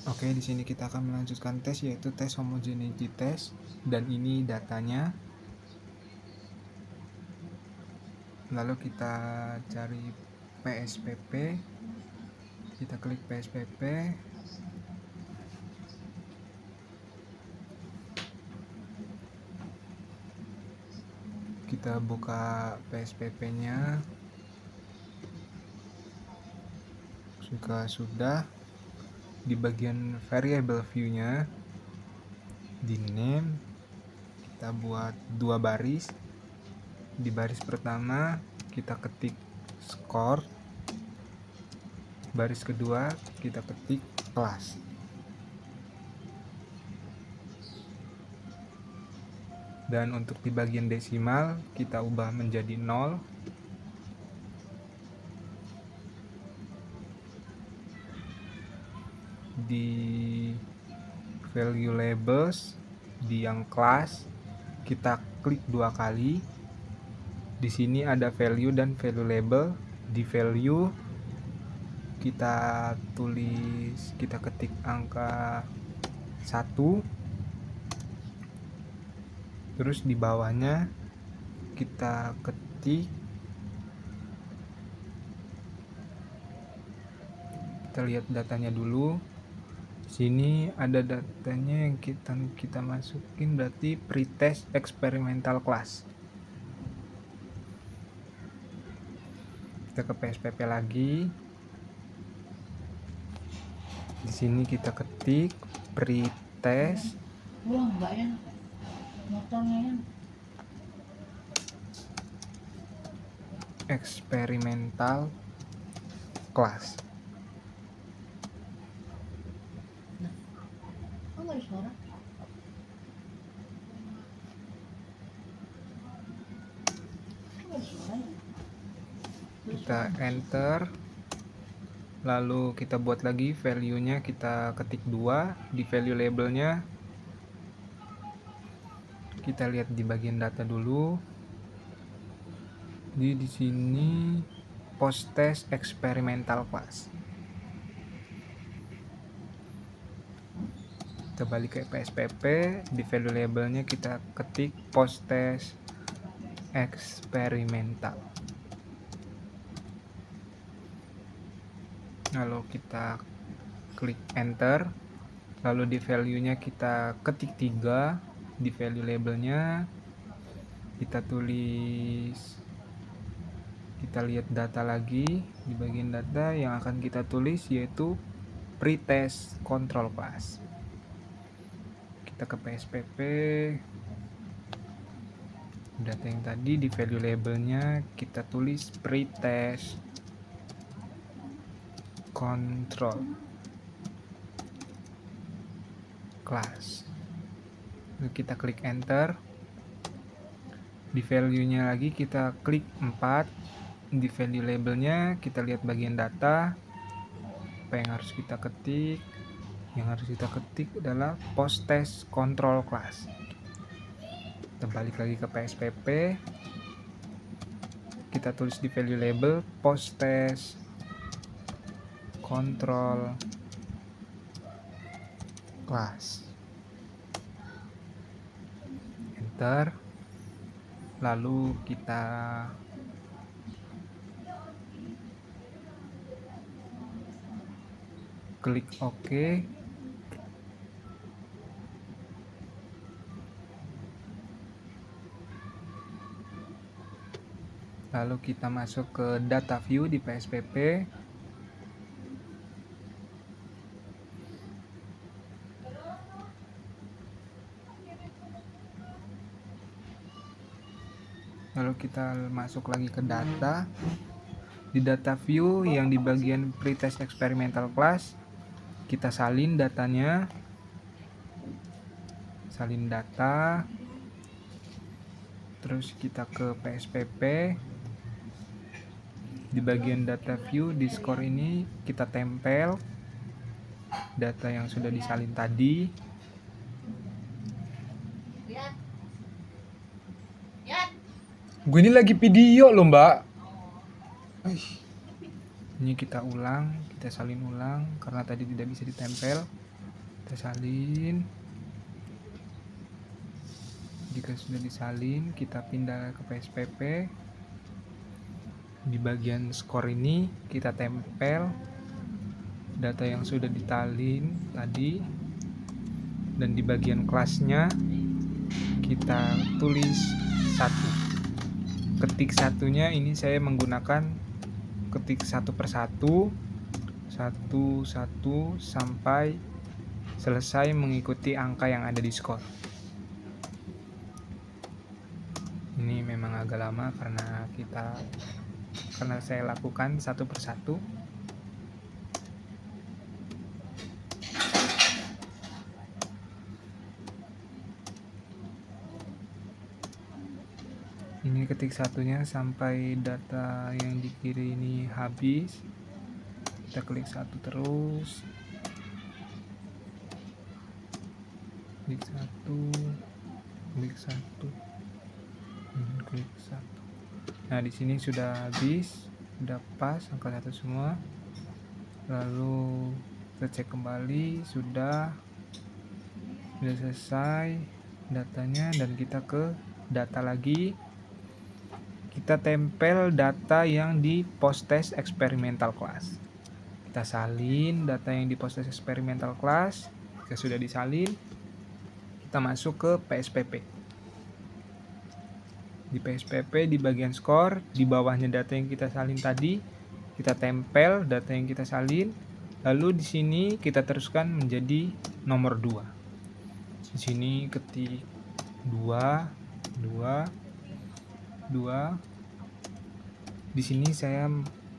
Oke, di sini kita akan melanjutkan tes, yaitu tes homogeneity test, dan ini datanya. Lalu kita cari PSPP, kita klik PSPP, kita buka PSPP-nya. Jika sudah, di bagian variable view-nya, di name, kita buat 2 baris. Di baris pertama kita ketik score, baris kedua kita ketik kelas. Dan untuk di bagian desimal kita ubah menjadi 0. Di value labels, di yang kelas, kita klik 2 kali. Di sini ada value dan value label. Di value kita tulis, kita ketik angka 1. Terus di bawahnya kita ketik, kita lihat datanya dulu. Sini ada datanya yang kita masukin, berarti pretest experimental class. Kita ke PSPP lagi. Di sini kita ketik pretest experimental class. Kita enter, lalu kita buat lagi value-nya, kita ketik 2. Di value labelnya kita lihat di bagian data dulu. Di sini post test experimental class. Kita balik ke PSPP, di value labelnya kita ketik post test experimental. Lalu kita klik enter, lalu di value-nya kita ketik 3. Di value labelnya kita tulis, kita lihat data lagi. Di bagian data yang akan kita tulis yaitu pretest control class. Kita ke PSPP, data yang tadi di value labelnya kita tulis pretest control class. Lalu kita klik enter. Di value-nya lagi kita klik 4. Di value labelnya kita lihat bagian data. Apa yang harus kita ketik? Yang harus kita ketik adalah post test control class. Kita balik lagi ke PSPP. Kita tulis di value label post test control class. Enter. Lalu kita klik OK. Lalu kita masuk ke data view di PSPP. Lalu kita masuk lagi ke data. Di data view yang di bagian pretest experimental class, kita salin datanya. Salin data. Terus kita ke PSPP. Di bagian data view di score ini kita tempel data yang sudah disalin tadi. Gue ini lagi video loh, Mbak. Ini kita ulang, kita salin ulang karena tadi tidak bisa ditempel. kita salin. Jika sudah disalin, kita pindah ke PSPP. Di bagian skor ini kita tempel data yang sudah ditalin tadi, dan di bagian kelasnya kita tulis 1. Ketik satunya ini saya menggunakan ketik 1 per 1, 1 sampai selesai mengikuti angka yang ada di skor. Ini memang agak lama karena saya lakukan 1 per 1. Ini ketik satunya sampai data yang di kiri ini habis. Kita klik 1 terus, klik 1, klik 1, klik 1. Nah, di sini sudah habis, sudah pas angka 1 semua. Lalu kita cek kembali, sudah selesai datanya, dan kita ke data lagi. Kita tempel data yang di post-test experimental class. Kita salin data yang di post-test experimental class. Jika sudah disalin, kita masuk ke PSPP. Di PSPP di bagian skor, di bawahnya data yang kita salin tadi, kita tempel data yang kita salin. Lalu di sini kita teruskan menjadi nomor 2. Di sini ketik 2. Di sini saya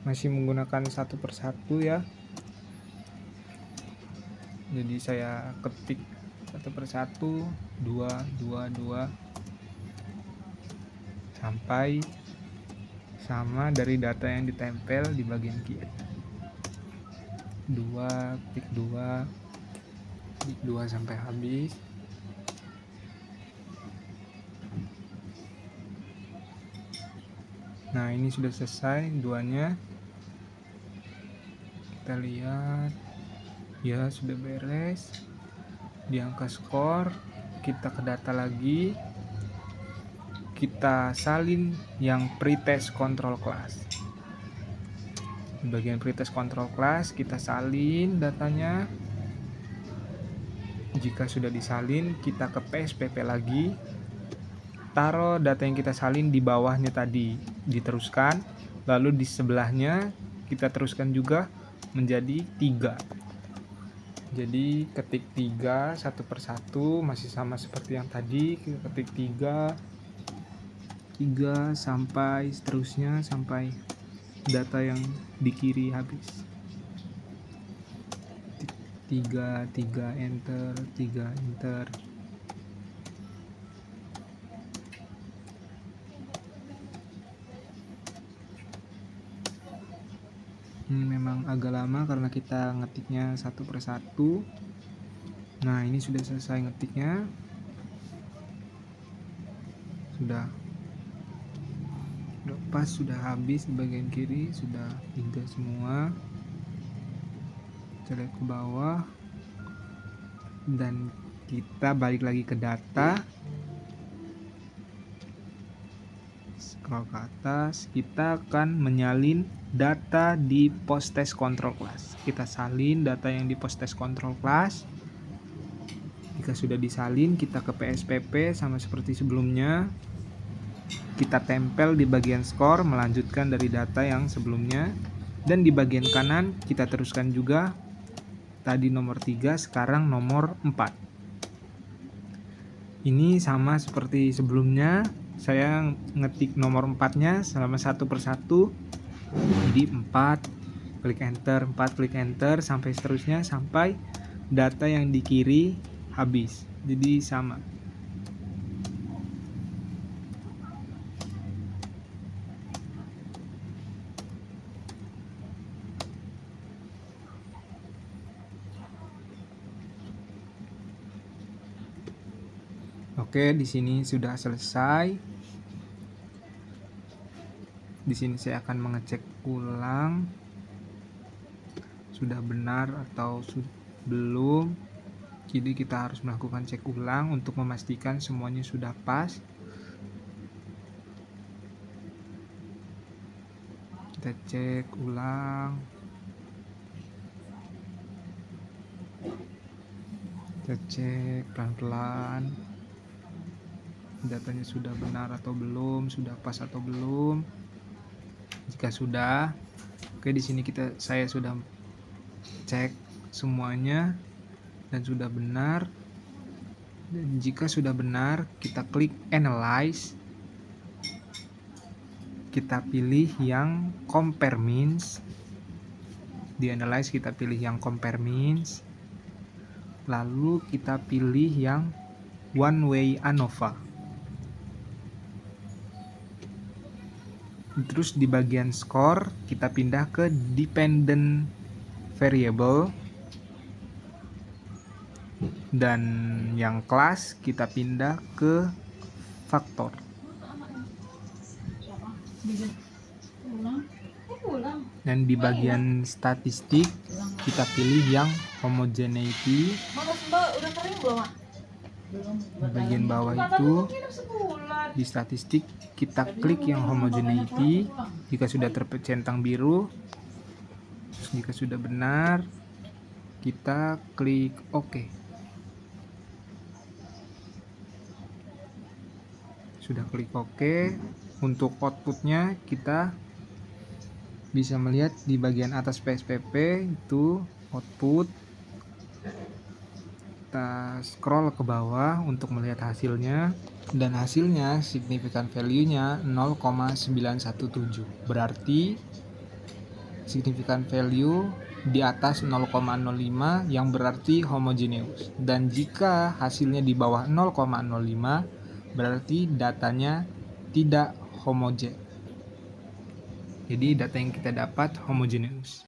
masih menggunakan 1 per 1 ya. Jadi saya ketik 1 per 1, 2 sampai sama dari data yang ditempel di bagian kiri. 2 sampai habis. Nah, ini sudah selesai 2-nya. Kita lihat, ya sudah beres. Di angka skor, kita ke data lagi. Kita salin yang pretest control class. Di bagian pretest control class kita salin datanya. Jika sudah disalin, kita ke PSPP lagi. Taruh data yang kita salin di bawahnya tadi, diteruskan. Lalu di sebelahnya kita teruskan juga menjadi 3. Jadi ketik 3 1 per 1, masih sama seperti yang tadi. Kita ketik 3 sampai seterusnya, sampai data yang di kiri habis. 3 enter, 3 enter. Ini memang agak lama karena kita ngetiknya 1 per 1. Nah, ini sudah selesai ngetiknya. Sudah pas, sudah habis. Di bagian kiri sudah 3 semua. Kita lihat ke bawah, dan kita balik lagi ke data. Scroll ke atas, kita akan menyalin data di post-test control class. Kita salin data yang di post-test control class. Jika sudah disalin, kita ke PSPP sama seperti sebelumnya. Kita tempel di bagian skor, melanjutkan dari data yang sebelumnya. Dan di bagian kanan kita teruskan juga. Tadi nomor 3, sekarang nomor 4. Ini sama seperti sebelumnya. Saya ngetik nomor 4-nya selama 1 per 1. Jadi 4, klik enter, 4 klik enter, sampai seterusnya, sampai data yang di kiri habis. Jadi sama. Oke, di sini sudah selesai. Di sini saya akan mengecek ulang sudah benar atau belum. Jadi kita harus melakukan cek ulang untuk memastikan semuanya sudah pas. Kita cek ulang. Kita cek pelan-pelan. Datanya sudah benar atau belum, sudah pas atau belum. Jika sudah, oke, di sini saya sudah cek semuanya dan sudah benar. Dan jika sudah benar, kita klik analyze. Kita pilih yang compare means. Di analyze kita pilih yang compare means. Lalu kita pilih yang one way ANOVA. Terus di bagian score kita pindah ke dependent variable, dan yang kelas kita pindah ke faktor. Dan di bagian statistik kita pilih yang homogeneity. Di bagian bawah itu di statistik kita klik yang homogeneity. Jika sudah tercentang biru, jika sudah benar, kita klik OK. Sudah klik OK. Untuk outputnya kita bisa melihat di bagian atas PSPP itu output. Kita scroll ke bawah untuk melihat hasilnya, dan hasilnya signifikan value-nya 0,917. Berarti signifikan value di atas 0,05 yang berarti homogeneous, dan jika hasilnya di bawah 0,05 berarti datanya tidak homogen. Jadi data yang kita dapat homogeneous.